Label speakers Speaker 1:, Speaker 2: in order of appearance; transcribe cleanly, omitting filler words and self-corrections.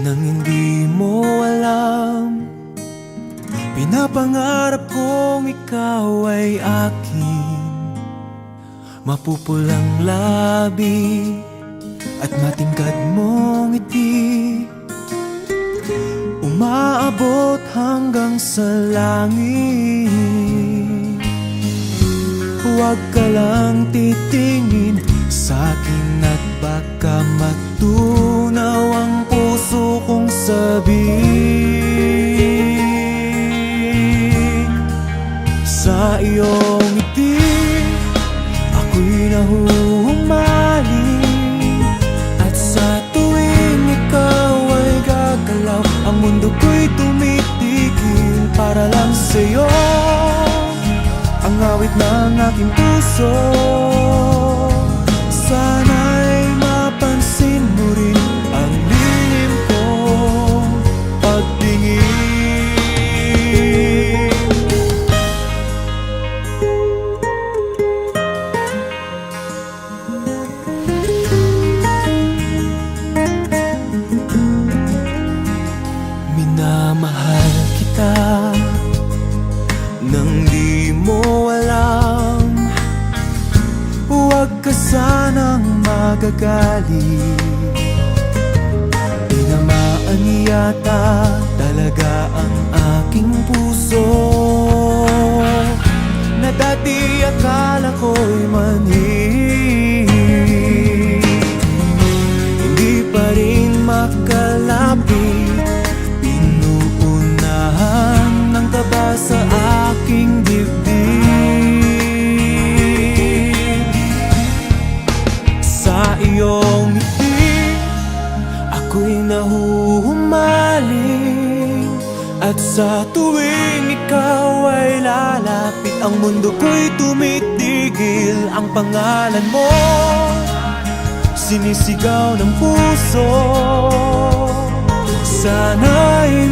Speaker 1: nang hindi mo alam. Pinapangarap kong ikaw ay akin, mapupulang labi at matingkad mong ngiti, umaabot hanggang sa langit. Huwag ka lang titingin sa'kin at baka matunaw ang puso kong sabihin. Sa iyong ngiti ako'y nahuhumaling, at sa tuwing ikaw ay gagalaw, ang mundo ko'y tumitigil para lang sa'yo. Ang awit ng aking puso, sana'y mapansin mo rin ang lihim kong pagtingin. Minamahal kita nang di mo alam. Huwag ka sanang magagalit, tinamaan yata talaga ang aking puso, na dati akala ko'y mani. Hindi pa rin makalapit, pinuunahan ng kaba sa aking dibdib. Sa iyong ngiti ako'y nahuhumaling, at sa tuwing ikaw ay lalapit, ang mundo ko'y tumitigil. Ang pangalan mo sinisigaw ng puso, sana'y